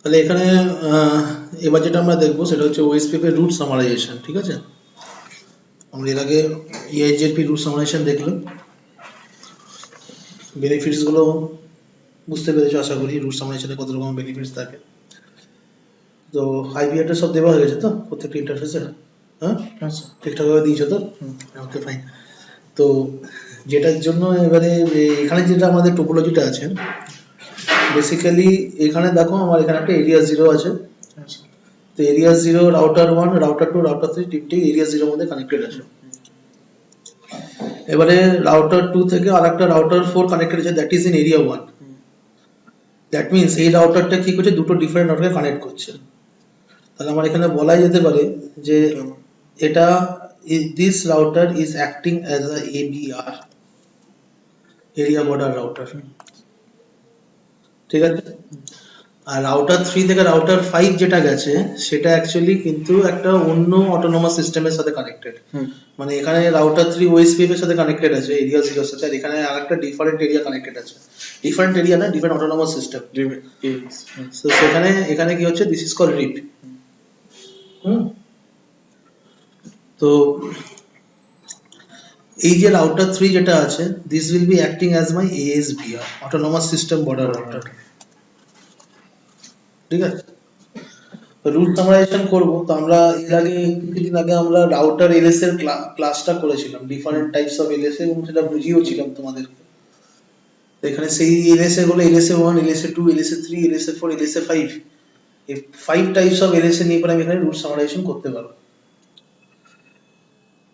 তাহলে এখানে এবার যেটা আমরা দেখবো সেটা হচ্ছে ওএসপিএফ এর রুট সামারাইজেশন। ঠিক আছে, আমরা এর আগে ইআইজেপি রুট সামারাইজেশন দেখলাম, বেনিফিটস গুলো বুঝতে পেরেছো আশা করি, রুট সামারাইজেশনে কত রকম বেনিফিটস থাকে। তো আইপি অ্যাড্রেস সব দেওয়া হয়ে গেছে তো প্রত্যেকটা ইন্টারফেসে? হ্যাঁ ঠিকঠাক ভাবে দিয়েছো তো? Okay fine. তো যেটার জন্য এবারে এখানে যেটা আমাদের টোপোলজিটা আছে, বেসিক্যালি এখানে দেখো আমার এখানে একটা এরিয়া 0 আছে। তো এরিয়া 0 রাউটার 1 রাউটার 2 রাউটার 3 তিনটি এরিয়া 0 মধ্যে কানেক্টেড আছে। এবারে রাউটার 2 থেকে আরেকটা রাউটার 4 কানেক্টেড আছে, that is in area 1। That means এই রাউটারটা কি করছে, দুটো ডিফারেন্ট রাউটারকে কানেক্ট করছে। তাহলে আমার এখানে বলাই যেতে পারে যে এটা this router is acting as a ABR, area border router. ঠিক আছে, আর রাউটার 3 থেকে রাউটার 5 যেটা গেছে সেটা অ্যাকচুয়ালি কিন্তু একটা অন্য অটোনোমাস সিস্টেমের সাথে কানেক্টেড। মানে এখানে রাউটার 3 ওএসপিএফ এর সাথে কানেক্টেড আছে এরিয়া 0 এর সাথে, আর এখানে আরেকটা ডিফারেন্ট এরিয়া কানেক্টেড আছে। ডিফারেন্ট এরিয়া না, ডিফারেন্ট অটোনোমাস সিস্টেম। সো সেখানে এখানে কি হচ্ছে, দিস ইজ কল্ড রিপ। তো এই যে রাউটার 3 যেটা আছে, this will be acting as my ASBR, autonomous system border router. ঠিক আছে, রুট সামারাইজেশন করব। তো আমরা এর আগে কিছুদিন আগে আমরা রাউটার এলএস এর ক্লাসটা করেছিলাম, ডিফারেন্ট টাইপস অফ এলএস, এবং সেটা বুঝিয়েও ছিলাম তোমাদের। এখানে সেই এলএসএ গুলো LSA 1 LSA 2 LSA 3 LSA 4 LSA 5, এই 5 টাইপস অফ এলএসএ নিয়ে পরে আমি এখানে রুট সামারাইজেশন করতে পারবো।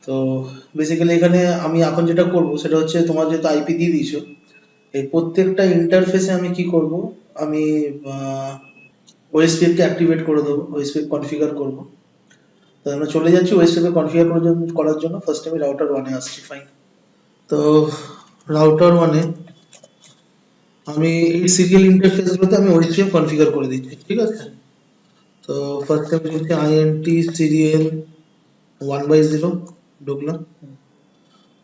তো বেসিক্যালি এখানে আমি এখন যেটা করব সেটা হচ্ছে, তোমার যেহেতু আইপি দিয়ে দিয়েছো, এই প্রত্যেকটা ইন্টারফেসে আমি কি করব, আমি ওএসপিএফ কে অ্যাক্টিভেট করে দেবো, ওএসপিএফ কনফিগার করব। তো আমরা চলে যাচ্ছি ওএসপিএফ কনফিগার করার জন্য। ফার্স্ট আমি রাউটার 1 এ আসছি। ফাইন, তো রাউটার 1 এ আমি এই সিরিয়াল ইন্টারফেস গুলোতে আমি ওএসপিএফ কনফিগার করে দিচ্ছি। ঠিক আছে, তো ফার্স্ট আমি লিখছি আইএনটি সিরিয়াল 1/0, ঢুকলাম।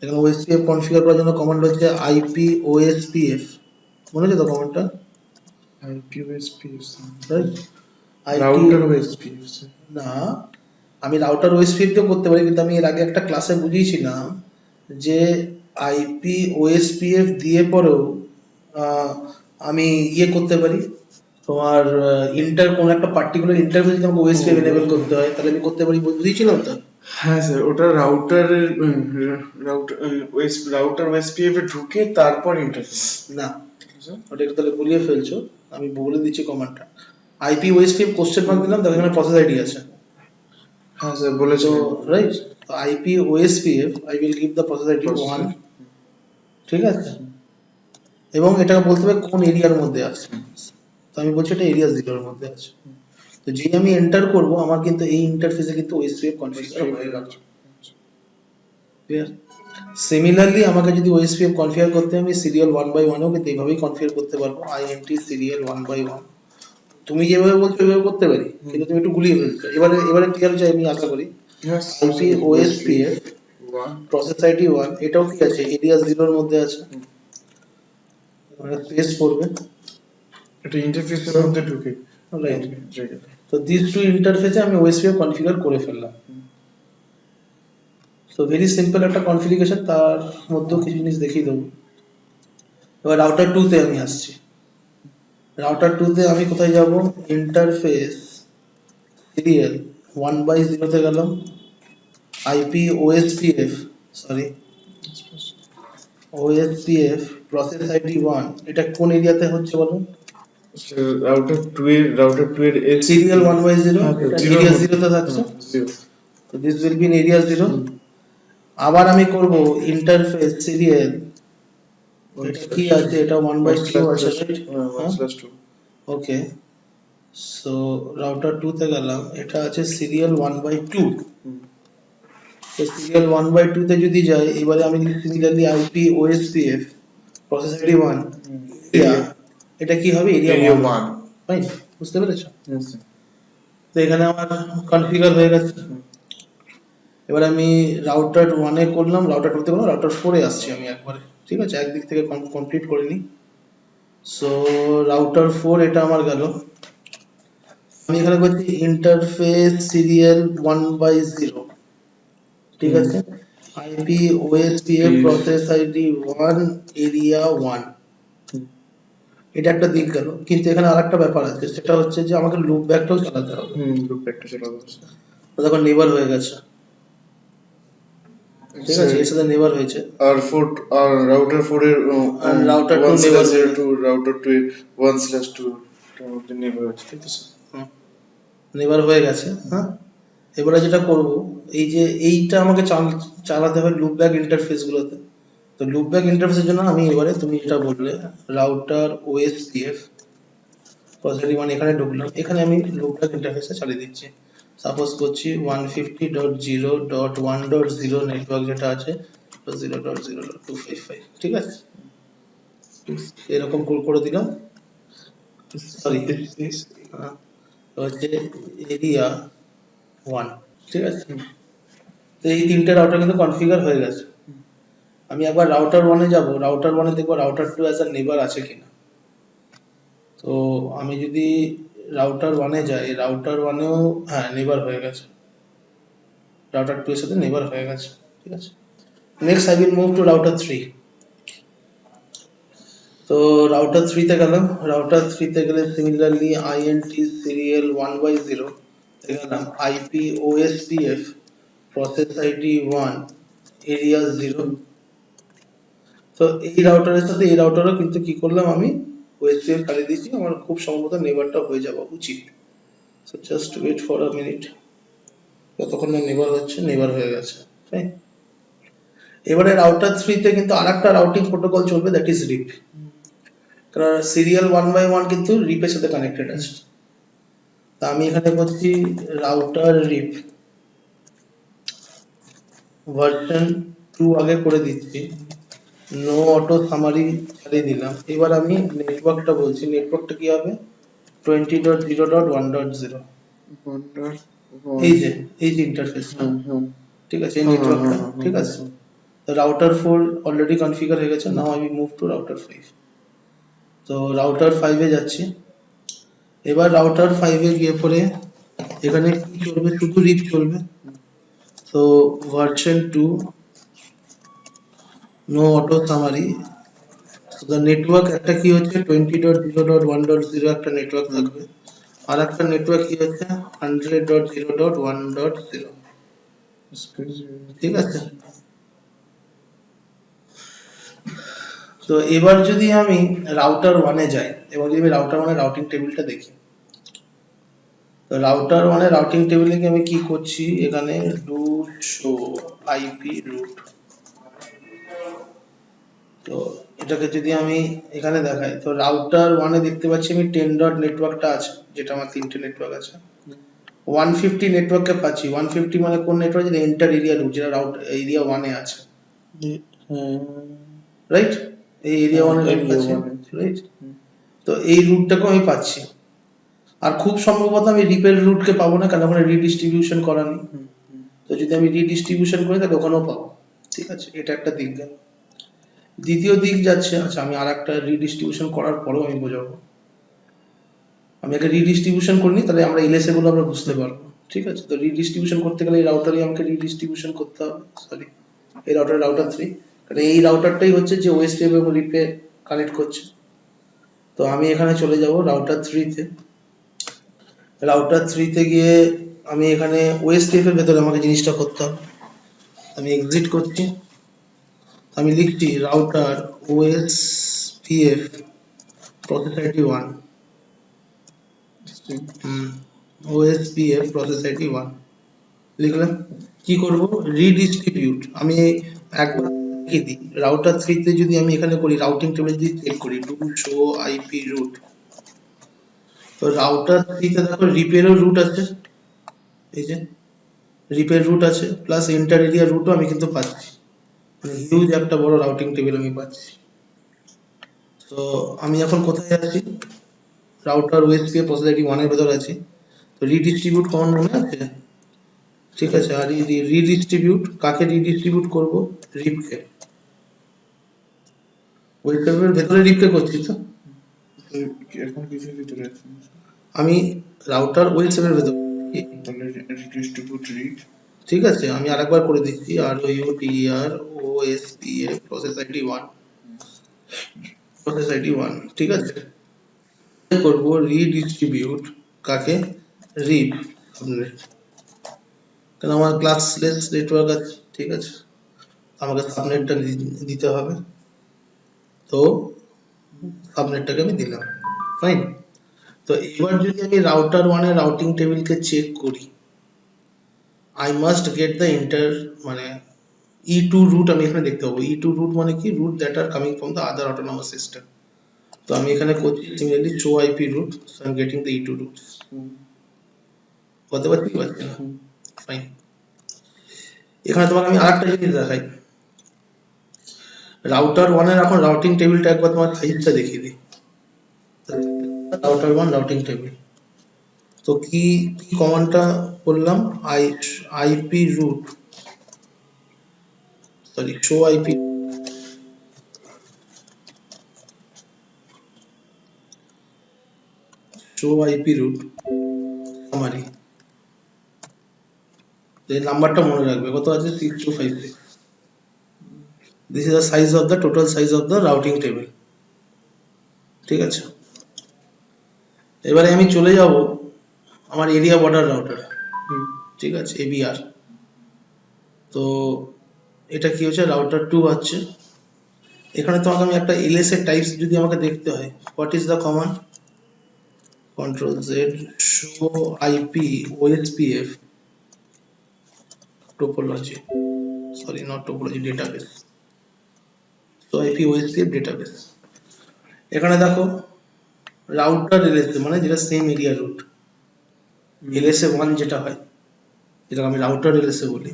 এখানে ওএসপিএফ কনফিগার করার জন্য কমান্ড হচ্ছে আইপি ওএসপিএফ, মনে আছে তো কমান্ডটা? IP OSPF right, router OSPF না, আমি রাউটার ওএসপিএফ দিয়ে করতে পারি, কিন্তু আমি এর আগে একটা ক্লাসে বুঝিয়েছিলাম যে আইপি ওএসপিএফ দিয়ে পরেও আমি ইয়ে করতে পারি, তোমার কোন একটা পার্টিকুলার ইন্টারফেস যদি আমাকে ওএসপিএফ এনেবল করতে হয় তাহলে আমি করতে পারি, বুঝিয়েছিলাম তো? হ্যাঁ স্যার, ওটা রাউটারের রাউটার ওএসপিএফ এ ঢুকে তারপর ইন্টারফেস না, ওটা একটু তাহলে গুলিয়ে ফেলছো। আমি বলে দিচ্ছি কমান্ডটা। আইপি ওএসপিএফ কোশ্চেন মার্ক দিলাম, দেখো এখানে প্রসেস আইডি আছে। হ্যাঁ স্যার বলেছো, রাইট, তো IP OSPF I will give the process ID 1। ঠিক আছে, এবং এটা বলতে হবে কোন এরিয়ার মধ্যে আছে। তো আমি বলছি এটা এরিয়া 0 এর মধ্যে আছে। তো যেই আমি এন্টার করব আমার কিন্তু এই ইন্টারফেসে কিন্তু ওএসপিএফ কনফিগার হয়ে গেল। ক্লিয়ার? সিমিলারলি আমাকে যদি ওএসপিএফ কনফিগার করতে হয়, আমি সিরিয়াল 1/1 ও কিন্তু এইভাবেই কনফিগার করতে পারবো, আইএনটি সিরিয়াল 1/1। তুমি যেভাবে বলছো ওইভাবে করতে পারি, কিন্তু তুমি একটু গুলিয়ে ফেলছো। এবারে ক্লিয়ার হচ্ছে আমি আশা করি। আইপি ওএসপিএফ প্রসেস আইডি 1, এটাও কি আছে, এরিয়া 0 এর মধ্যে আছে। স্পেস পড়বে, এটা ইন্টারফেসের মধ্যে ঢুকে। রাইট, তো দিস টু ইন্টারফেসে আমি ওএসপিএফ কনফিগার করে ফেললাম। সো ভেরি সিম্পল একটা কনফিগারেশন, তার মধ্যেও কিছু জিনিস দেখিয়ে দেবো। এবার রাউটার 2 তে আমি আসছি। রাউটার 2 তে আমি কোথায় যাব, ইন্টারফেস সিরিয়াল 1/0 তে গেলাম, IP OSPF sorry OSPF process ID 1, এটা কোন এরিয়াতে হচ্ছে বলো? রাউটার 2 এর সিরিয়াল 1/0, এরিয়া 0 তে থাকছে। তো this will be in area 0। আবার আমি করব ইন্টারফেস সিরিয়াল, এটা কি আছে, এটা 1/2 আছে, রাইট? ওকে, সো রাউটার 2 তে গেলাম, এটা আছে সিরিয়াল 1/2। তো সিরিয়াল 1/2 তে যদি যাই, এবারে আমি similarly IP OSPF process ID 1, এটা কি হবে, এরিয়া 1। রাইট, বুঝতে পেরেছো? তো এখানে আমার কনফিগার হয়ে গেছে। এবার আমি রাউটার 1 এ করলাম, রাউটার 2 তে করলাম, রাউটার 4 এ আসছি আমি একবারে। ঠিক আছে, একদিক থেকে কমপ্লিট করে নি। সো রাউটার 4 এটা আমার গেল। আমি এখানে করছি ইন্টারফেস সিরিয়াল 1/0, ঠিক আছে, IP OSPF process ID 1 area 1, এটা একটা দিক গেল। কিন্তু এখানে আরেকটা ব্যাপার আছে, সেটা হচ্ছে যে আমাকে লুপ ব্যাকটাও চালাতে হবে। লুপ একটা চালাবো। তো দেখো নেভার হয়ে গেছে, ঠিক আছে, এর সাথে নেভার হয়েছে। আর রাউটার 4 এর আর router 2 নেভার 1/0 রাউটার 2 এর 1/2 এর মধ্যে নেভার হচ্ছে, ঠিক আছে। নেভার হয়ে গেছে। হ্যাঁ, এবারে যেটা করব, এই যে এইটা আমাকে চালাতে হবে লুপ ব্যাক ইন্টারফেস গুলোতে। তো লুপ ব্যাক ইন্টারফেসের জন্য আমি এবারে তুমি যেটা বললে রাউটার ওএসপিএফ পজিটিভ মানে এখানে ঢুকলাম, এখানে আমি লুপ ব্যাক ইন্টারফেসে চালিয়ে দিচ্ছি। সাপোজ করছি 150.0.1.0 নেটওয়ার্ক যেটা আছে 0.0.255, ঠিক আছে, এরকম করে দিলাম। সরি, হচ্ছে এরিয়া 1, ঠিক আছে। তো এই তিনটে রাউটার কিন্তু কনফিগার হয়ে গেছে। আমি একবার রাউটার 1 এ যাব, রাউটার 1 এ দেখবো রাউটার 2 অ্যাজ আ নেবার আছে কিনা। তো আমি যদি রাউটার 1 এ যাই, রাউটার 1 এও হ্যাঁ নেবার হয়ে গেছে, রাউটার 2 এর সাথে নেবার হয়ে গেছে, ঠিক আছে। Next I will move to router 3। তো রাউটার 3 তে গেলাম, রাউটার 3 তে গেলে সিমিলারলি আইএনটি সিরিয়াল 1/0 তে গেলাম, IP OSPF process ID 1 area 0। তো এই রাউটারের সাথে এই রাউটারও কিন্তু কি করলাম, আমি ওএসপিএফ চালিয়ে দিয়েছি, আমার খুব সম্ভবত নেভারটা হয়ে যাওয়া উচিত। So just wait for a minute, যতক্ষণ না নেভার হচ্ছে, নেভার হয়ে গেছে, ফাইন। এবারে রাউটার 3 তে কিন্তু আরেকটা রাউটিং প্রোটোকল চলবে, দ্যাট ইজ রিপ। কারণ সিরিয়াল 1/1 কিন্তু রিপের সাথে কানেক্টেড আছে। তা আমি এখানে করছি রাউটার রিপ ভার্সন 2 আগে করে দিচ্ছি, নো অটো সামারি চালিয়ে দিলাম। এবার আমি নেটওয়ার্কটা বলছি, নেটওয়ার্কটা কি হবে 20.0.1.0, এই যে ইন্টারফেস, ঠিক আছে, এই নেটওয়ার্কটা, ঠিক আছে। রাউটার 4 অলরেডি কনফিগার হয়ে গেছে, নাও আমি মুভ টু রাউটার 5। তো রাউটার 5 এ যাচ্ছি। এবার রাউটার 5 এ গিয়ে পরে এখানে কি চলবে, শুধু রিপ চলবে। তো ভার্সন 2 নো অটো সামারি। তো নেটওয়ার্ক একটা কি হচ্ছে 20.0.1.0 একটা নেটওয়ার্ক থাকবে, আর একটা নেটওয়ার্ক কি হচ্ছে 100.0.1.0, ঠিক আছে। তো এবার যদি আমি রাউটার 1 এ যাই এবং যদি আমি রাউটার 1 এর রাউটিং টেবিলটা দেখি, তো রাউটার 1 এর রাউটিং টেবিলে আমি কি করছি, এখানে রুট শো আইপি রুট। তো এটাকে যদি আমি এখানে দেখাই, তো রাউটার 1 এ দেখতে পাচ্ছি আমি 10 ডট নেটওয়ার্কটা আছে, যেটা আমার তিনটে নেটওয়ার্ক আছে। 150 নেটওয়ার্ককে পাচ্ছি, 150 মানে কোন নেটওয়ার্ক, যেটা এন্টার এরিয়া রুট, যেটা রাউট এরিয়া 1 এ আছে, রাইট, এই এরিয়া 1 এর আছে, রাইট। তো এই রুটটাকে আমি পাচ্ছি, আর খুব সম্ভবত আমি রিপের রুটকে পাবো না, কারণ ওখানে রিডিস্ট্রিবিউশন করা নেই। তো যদি আমি রিডিস্ট্রিবিউশন করি তাহলে ওখানেও পাবো, ঠিক আছে, এটা একটা দিক গেল। দ্বিতীয় দিক যাচ্ছে, আচ্ছা আমি আরেকটা রিডিস্ট্রিবিউশন করার পরেও আমি বোঝাবো, আমি আগে রিডিস্ট্রিবিউশন করিনি, তাহলে আমরা এলএসএ গুলো আমরা বুঝতে পারবো, ঠিক আছে। তো রিডিস্ট্রিবিউশন করতে গেলে এই রাউটারই আমাকে রিডিস্ট্রিবিউশন করতে হবে, সরি এই রাউটার 3, কারণ এই রাউটারটাই হচ্ছে যে ওএসপিএফ এবং রিপে কানেক্ট করছে। তো আমি এখানে চলে যাব রাউটার 3 তে। রাউটার 3 তে গিয়ে আমি এখানে ওএসপিএফ এর ভেতরে আমাকে জিনিসটা করতে হবে, আমি এক্সিট করছি, আমি লিখছি router OSPF process ID 1, OSPF process ID 1 লিখলাম। কি করব, রিডিস্ট্রিবিউট, আমি একবার কি দিই রাউটার 3 তে, যদি আমি এখানে করি রাউটিং টেবিল যদি চেক করি ডু শো আইপি রুট, তো রাউটার 3 তে দেখো রিপেরও রুট আছে, এই যে রিপের রুট আছে, প্লাস এন্টার এরিয়া রুটও আমি কিন্তু পাচ্ছি, মানে হিউজ একটা বড় রাউটিং টেবিল আমি পাচ্ছি। তো আমি এখন কোথায় আছি, রাউটার ওএসপিএফ প্রসেস আইডি 1 এর ভেতর আছি। তো রিডিস্ট্রিবিউট কখন মনে আছে, ঠিক আছে। আর রিডিস্ট্রিবিউট কাকে রিডিস্ট্রিবিউট করব, রিপকে, ওয়েবসাইটের ভেতরে রিপকে করছি। তো এখন কিছু ভিতরে আছে, আমি রাউটার ওয়েলস এর ভেতর তাহলে redistribute read ঠিক আছে, আমি আরেকবার করে দিচ্ছি ROUTER OSPF process ID 1 process ID 1 ঠিক আছে, করব রিডিস্ট্রিবিউট কাকে রিপ সাবনেট, কারণ আমার ক্লাসলেস নেটওয়ার্ক আছে ঠিক আছে, আমাকে সাবনেটটা দিতে হবে, তো সাবনেটটাকে আমি দিলাম ফাইন। তো এবার যদি আমি রাউটার 1 এর রাউটিং টেবিলকে চেক করি, I must get the inter মানে E2 root আমি এখানে দেখতে পাবো, E2 root মানে কি, root that are coming from the other autonomous system। তো আমি এখানে করছি similarly show IP root, so I'm getting the E2 root। বুঝতে পারছি না ফাইন। এখানে তোমাকে আমি আরেকটা জিনিস দেখাই, রাউটার 1 এর এখন রাউটিং টেবিলটা একবার তোমার সাইজটা দেখিয়ে দিই। রাউটার 1 রাউটিং টেবিল, তো কি কমান্ডটা বললাম, IP root sorry show IP root summary, এই নাম্বারটা মনে রাখবে কত আছে 6256। This is the size of the total size of the routing table ঠিক আছে। এবারে আমি চলে যাব আমার এরিয়া বর্ডার রাউটার ঠিক আছে ABR, তো এটা কি হচ্ছে রাউটার 2 আছে, এখানে তোমাকে আমি একটা LS এর টাইপস যদি আমাকে দেখতে হয়, what is the command, control Z show IP OSPF topology, sorry not topology database, so IP OSPF database। এখানে দেখো রাউটার LS মানে যেটা সেম এরিয়া রুট, LS 1 যেটা হয় যেটা আমি রাউটার LS বলি,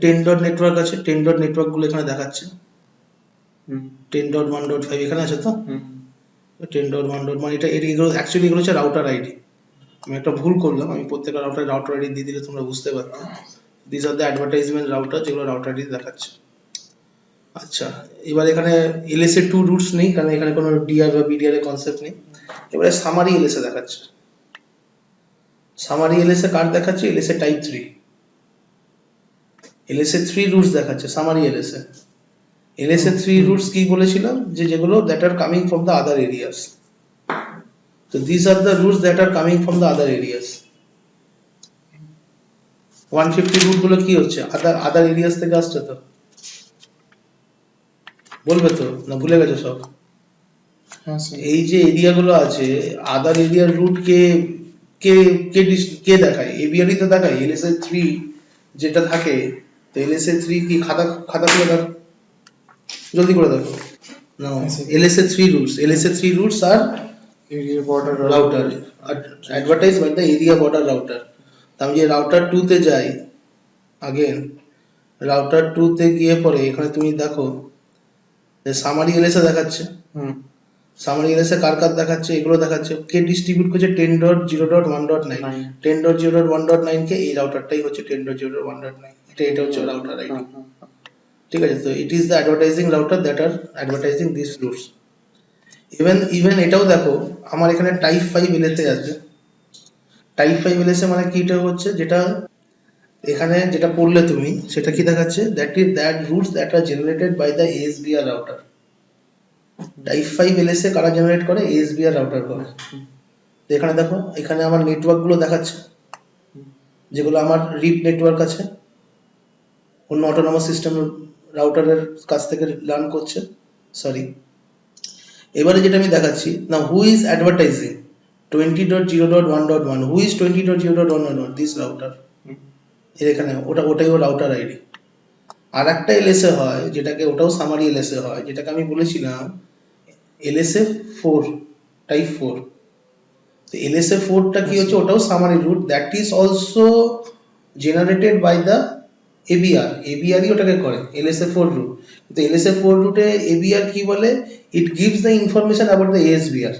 10 ডট নেটওয়ার্ক আছে, 10 ডট নেটওয়ার্ক গুলো এখানে দেখাচ্ছে, 10.1.5 এখানে আছে তো 10.1. এটা এগুলো অ্যাকচুয়ালি এগুলো হচ্ছে রাউটার আইডি, আমি একটা ভুল করলাম, আমি প্রত্যেকটা রাউটার আইডি দিয়ে দিলে তোমরা বুঝতে পারবে। This are the advertisement router যেগুলো রাউটার আইডি দেখাচ্ছে। আচ্ছা এবার এখানে LS এর 2 রুটস নেই, কারণ এখানে কোনো DR বা BDR এর কনসেপ্ট নেই। এবারে সামারি LS এ দেখাচ্ছে, সামারি LS এ কার্ড দেখাচ্ছে LS এর টাইপ 3, LS এর 3 রুটস দেখাচ্ছে সামারি LS এ। LS এর 3 রুটস কি বলেছিলাম, যে যেগুলো that are coming from the other areas, so these are the routes that are coming from the other areas। 150 root গুলো কি হচ্ছে, আদার এরিয়াস থেকে আসছে, তো বলবে তো না ভুলে গেছো সব? এই যে এরিয়া গুলো আছে আদার এরিয়ার রুট কে কে কে দেখায়, এবিআরই তো দেখায়। LS এর 3 যেটা থাকে, তো LS এর 3 কি খাতা খুলে দেখো, জলদি করে দেখো না, LS এর 3 রুটস, LS এর 3 রুটস আর area border router advertise by the area border router. আমি যে রাউটার 2 তে যাই, अगेन রাউটার 2 তে গিয়ে পরে এখানে তুমি দেখো যে সামারি LS এ দেখাচ্ছে, সামারি LS এ কার কার দেখাচ্ছে, এগুলো দেখাচ্ছে, কে ডিস্ট্রিবিউট করছে 10.0.1.9, 10.0.1.9 কে এই রাউটারটাই হচ্ছে 10.0.1.9, এটা হচ্ছে রাউটার আইডি ঠিক আছে। তো it is the advertising router that are advertising this routes. Even এটাও দেখো আমার এখানে টাইপ 5 LS এ আছে, টাইপ 5 LS এ মানে কি, এটা হচ্ছে যেটা এখানে যেটা পড়লে তুমি সেটা কি দেখাচ্ছে, that routes that are generated by the ASBR router। Type 5 LS এ কারা জেনারেট করে, ASBR রাউটার করে। তো এখানে দেখো এখানে আমার নেটওয়ার্ক গুলো দেখাচ্ছে, যেগুলো আমার রিপ নেটওয়ার্ক আছে, অন্য অটোনমাস সিস্টেম রাউটারের কাছ থেকে লার্ন করছে, সরি। এবারে যেটা আমি দেখাচ্ছি না, who is advertising 20.0.1.1, who is 20.0.1.1, this router, এর এখানে ওটাই ও রাউটার আইডি। আর একটা LS এ হয় যেটাকে, ওটাও সামারি LS এ হয়, যেটাকে আমি বলেছিলাম LS এ 4 টাইপ 4। তো LS এ 4 টা কি হচ্ছে, ওটাও summary route, that is also generated by the ABR ই ওটাকে করে LS এ 4 রুট। তো LS এ 4 রুটে ABR কি বলে, it gives the information about the ASBR,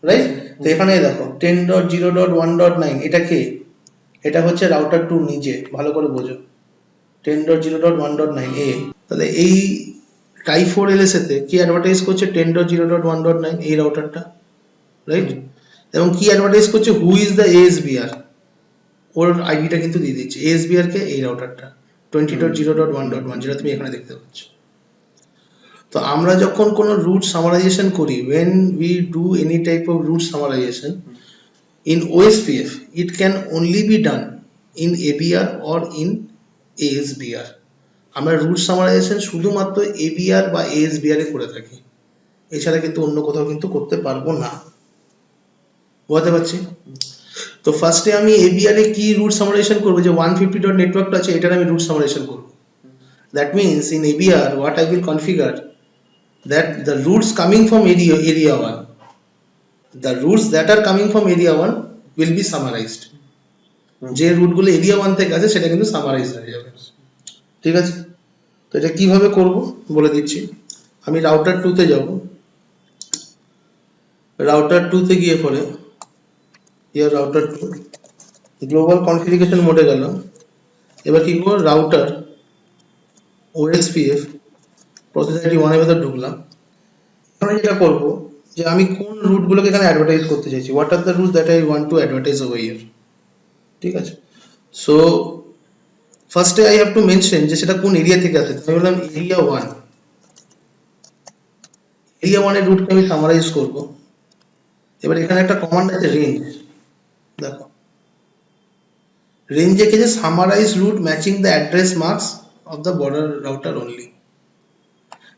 right. তো এখানে দেখো 10.0.1.9 এটা কে, এটা হচ্ছে রাউটার 2 নিজে, ভালো করে বোঝো 10.0.1.9 এ। তাহলে এই টাইপ 4 LS তে কি অ্যাডভার্টাইজ করছে 10.0.1.9 এই রাউটারটা, রাইট। এবং কি অ্যাডভার্টাইজ করছে, হু ইজ দ্য ASBR, ওর আইডিটা কিন্তু দিয়ে দিচ্ছে। ASBR কে এই রাউটারটা 20.0.1.1 যেটা তুমি এখানে দেখতে পাচ্ছ। তো আমরা যখন কোনো রুট সামারাইজেশন করি, when we do any type of root summarization in OSPF, it can only be done in ABR or in ASBR. আমরা রুট সামারাইজেশন শুধুমাত্র ABR বা ASBR এ করে থাকি, এছাড়া কিন্তু অন্য কোথাও কিন্তু করতে পারবো না। বুঝতে পারছি? তো ফার্স্টে আমি ABR এ কি রুট সামারাইজেশন করবো, যে 150 নেটওয়ার্কটা আছে এটার আমি রুট সামারাইজেশন করবো। That means in ABR what I will configure, that the roots coming from area 1, the roots that are coming from area 1 will be summarized. যে রুটগুলো এরিয়া 1 থেকে আছে সেটা কিন্তু সামারাইজ হয়ে যাবে। ঠিক আছে? তো এটা কিভাবে করব বলে দিচ্ছি। আমি রাউটার 2 তে যাব, রাউটার 2 তে গিয়ে পরে ইয়ার রাউটার 2 গ্লোবাল কনফিগারেশন মোডে গেল। এবার কি করব, রাউটার OSPF প্রসেস আইডি 1 এর ভেতর ঢুকলাম। এখানে যেটা করব, যে আমি কোন রুটগুলোকে এখানে অ্যাডভার্টাইজ করতে চাইছি, what are the roots that I want to advertise over here. ঠিক আছে? সো ফার্স্টে আই হ্যাভ টু মেনশন যে সেটা কোন এরিয়া থেকে আসে। আমি বললাম এরিয়া 1, এরিয়া 1 এর রুটকে আমি সামারাইজ করব। এবার এখানে একটা কমান্ড আছে রেঞ্জ, দেখো রেঞ্জে কি যে summarise route matching the address marks of the border router only.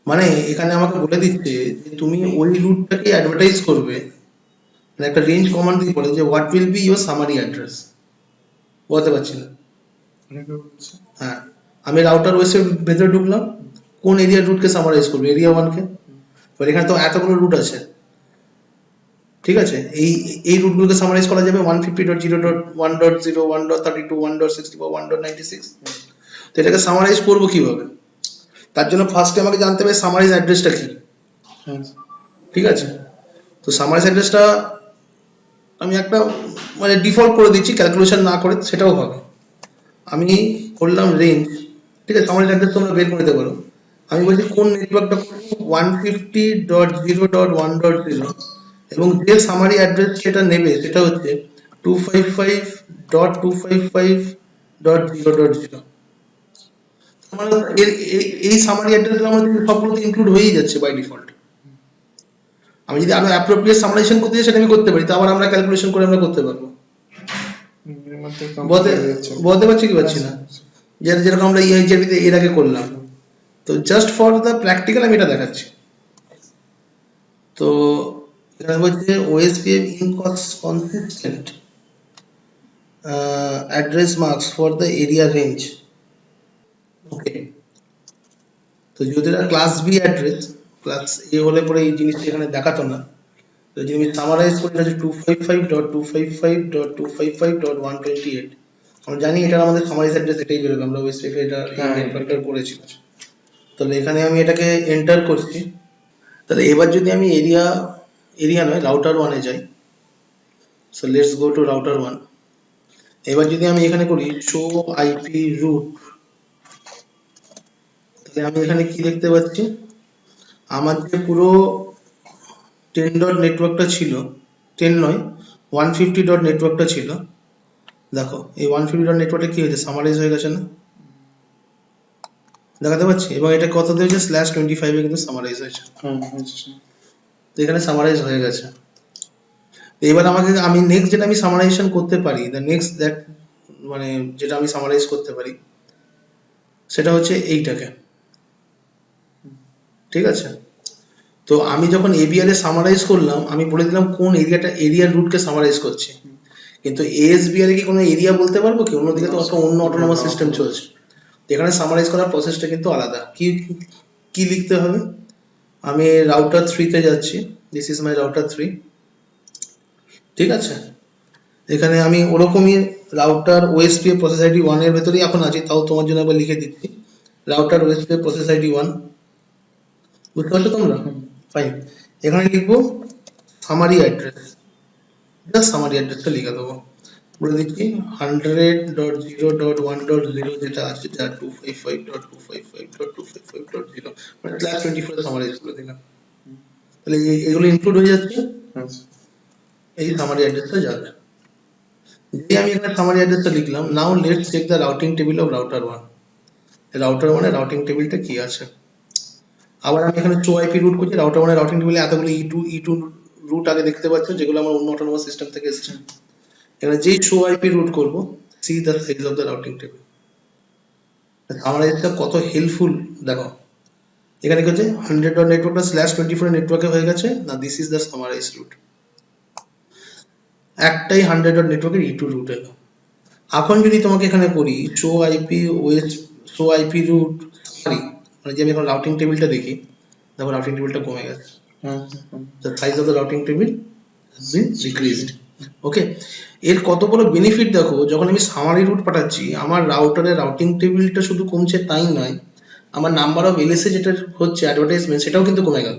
মানে এখানে আমাকে বলে দিচ্ছে যে তুমি ওই রুটটাকে অ্যাডভার্টাইজ করবে, মানে একটা রেঞ্জ কমান্ড দিয়ে বলে যে what will be your summary address. বলতে পারছি না। হ্যাঁ, আমি রাউটার ওএস-এর ভেতরে ঢুকলাম, কোন এরিয়ার রুটকে সামারাইজ করবে, এরিয়া 1 কে। এবার এখানে তো এতগুলো রুট আছে, ঠিক আছে, এই রুটগুলোকে সামারাইজ করা যাবে 150.0.1.0, 1.32, 1.64, 1.96। তো এটাকে সামারাইজ করব কিভাবে? তার জন্য ফার্স্টে আমাকে জানতে হবে সামারাইজ অ্যাড্রেসটা কি। ঠিক আছে? তো সামারাইজ অ্যাড্রেসটা আমি একটা মানে ডিফল্ট করে দিচ্ছি, ক্যালকুলেশন না করে, সেটাও হবে। আমি করলাম রেঞ্জ, ঠিক আছে, সামারাইজ অ্যাড্রেস তোমরা বের করে দিতে পারো। আমি বলছি কোন নেটওয়ার্কটা 150.0.1.0 এবং যে সামারি অ্যাড্রেস সেটা নেবে সেটা হচ্ছে 255.255.0.0। মানে এই সামারি অ্যাড্রেসগুলো আমাদের সবগুলোতে ইনক্লুড হয়েই যাচ্ছে বাই ডিফল্ট। আমি যদি আরো অ্যাপ্রোপ্রিয়েট সামারাইজেশন করতে চাই সেটা আমি করতে পারি, তো আবার আমরা ক্যালকুলেশন করে আমরা করতে পারবো। বলতে পারছি কি পারছি না, যেরকম আমরা ইআইজিআরবিতে এর আগে করলাম। তো জাস্ট ফর দ্য প্র্যাকটিক্যাল আমি এটা দেখাচ্ছি। তো এখানে বলছে OSPF inconsistent address marks for the area range. ওকে, তো যদি এটা ক্লাস বি অ্যাড্রেস, ক্লাস এ হলে পরে এই জিনিসটা এখানে দেখাতো না। তো যদি আমি সামারাইজ করি এটা হচ্ছে 255.255.255.128। আমরা জানি এটা আমাদের সামারাইজ অ্যাড্রেস, এটাই বেরোবে, আমরা OSPF এটা এন্টার করেছি। তাহলে এখানে আমি এটাকে এন্টার করছি। তাহলে এবার যদি আমি এরিয়া নয় রাউটার 1 এ যাই, so let's go to router 1। এবার যদি আমি এখানে করি শো আইপি রুট, তাহলে আমি এখানে কি দেখতে পাচ্ছি, আমার যে পুরো 10 ডট নেটওয়ার্কটা ছিল, 10 নয় 150 ডট নেটওয়ার্কটা ছিল, দেখো এই 150 ডট নেটওয়ার্কটা কি হয়েছে, সামারাইজ হয়ে গেছে না, দেখাতে পাচ্ছি। এবং এটা কত দিয়েছে /25 এ কিন্তু সামারাইজ হয়েছে। তো এখানে সামারাইজ হয়ে গেছে। এবার আমি নেক্সট যেটা আমি সামারাইজেশন করতে পারি, দ্য নেক্সট দ্যাট মানে যেটা আমি সামারাইজ করতে পারি সেটা হচ্ছে এইটাকে। ঠিক আছে? তো আমি যখন এবিআর এ সামারাইজ করলাম, আমি বলে দিলাম কোন এরিয়ার রুটকে সামারাইজ করছি, কিন্তু এএসবিআর এ কি কোনো এরিয়া বলতে পারবো কি? অন্যদিকে তো অন্য অটোনমাস সিস্টেম চলছে। এখানে সামারাইজ করার প্রসেসটা কিন্তু আলাদা। কি লিখতে হবে, আমি রাউটার 3 তে যাচ্ছি, দিস ইজ মাই রাউটার 3। ঠিক আছে, এখানে আমি ওরকমই রাউটার ওএসপিএফ প্রসেস আইডি 1 এর ভেতরেই এখন আছি, তাও তোমার জন্য একবার লিখে দিচ্ছি, রাউটার ওএসপিএফ প্রসেস আইডি 1। বুঝতে পারছো তোমরা? ফাইন। এখানে লিখবো সামারি অ্যাড্রেস, জাস্ট সামারি অ্যাড্রেসটা লিখে দেবো, বলে দিচ্ছি 100.0.1.0 যেটা আছে, যা 255.255.255.0 মানে /24 সামারাইজ করে দিলাম। তাহলে এগুলো ইনক্লুড হয়ে যাচ্ছে। এই সামারি অ্যাড্রেসটা যাবে। যে আমি এখানে সামারি অ্যাড্রেসটা লিখলাম, now let's check the routing table of router 1। Router 1 এর রাউটিং টেবিলটা কি আছে। আবার আমি এখানে শো আইপি রুট করছি, রাউটার 1 এর রাউটিং টেবিলে এতগুলো E2 রুট আগে দেখতে পাচ্ছ, যেগুলো আমার অন্য অটোনোমাস সিস্টেম থেকে এসেছে। এখানে যেই শো আইপি রুট করব, C the size of the routing table. আমার এটা কত হেল্পফুল দেখো, এখানে কি হচ্ছে 100.network /24 নেটওয়ার্কে হয়ে গেছে না, this is the summarise route. একটাই 100.network এর E2 রুট এলো। এখন যদি তোমাকে এখানে করি show IP OS, show IP route sorry, মানে যে আমি এখন রাউটিং টেবিলটা দেখি, দেখো রাউটিং টেবিলটা কমে গেছে। The size of the routing table has been decreased. ওকে, এর কত বড় বেনিফিট দেখো, যখন আমি সামারি রুট পাঠাচ্ছি আমার রাউটারের রাউটিং টেবিলটা শুধু কমছে তাই নয়, আমার নাম্বার অফ এলএসএ যেটা হচ্ছে অ্যাডভার্টাইজমেন্ট সেটাও কিন্তু কমে গেল।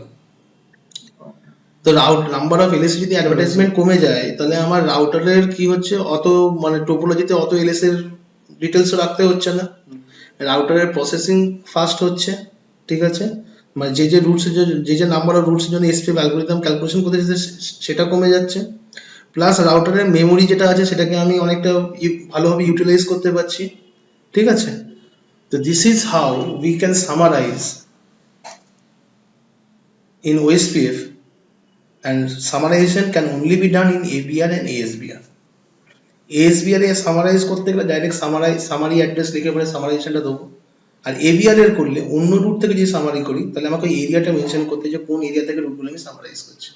তো নাম্বার অফ এলএসএ যদি অ্যাডভার্টাইজমেন্ট কমে যায়, তাহলে আমার রাউটারের কি হচ্ছে, অত মানে টোপোলজিতে অত এলএসএ এর ডিটেলস রাখতে হচ্ছে না, রাউটারের প্রসেসিং ফাস্ট হচ্ছে, ঠিক আছে, মানে যে রুটস যে নাম্বার অফ রুটস জন্য এসপিএফ অ্যালগরিদম ক্যালকুলেশন করতে যাচ্ছে সেটা কমে যাচ্ছে, প্লাস রাউটারের মেমোরি যেটা আছে সেটাকে আমি অনেকটা ভালোভাবে ইউটিলাইজ করতে পারছি, ঠিক আছে। তো this is how we can summarise in OSPF, and summarization can only be done in ABR and ASBR. ASBR এ সামারাইজ করতে গেলে ডাইরেক্ট সামারি অ্যাড্রেস লিখে পরে সামারাইজেশনটা দেবো, আর ABR এর করলে অন্য রুট থেকে যদি সামারি করি তাহলে আমাকে এরিয়াটা মেনশন করতে, যে কোন এরিয়া থেকে রুটগুলো আমি সামারাইজ করছি।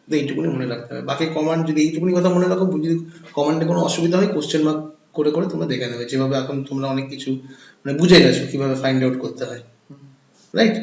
তো এইটুকুনি মনে রাখতে হবে, বাকি কমান্ড যদি এইটুকুনি কথা মনে রাখো, যদি কমান্ডে কোনো অসুবিধা হয় কোশ্চেন মার্ক করে করে তোমরা দেখে নেবে, যেভাবে এখন তোমরা অনেক কিছু মানে বুঝে গেছো কিভাবে ফাইন্ড আউট করতে হয়, রাইট।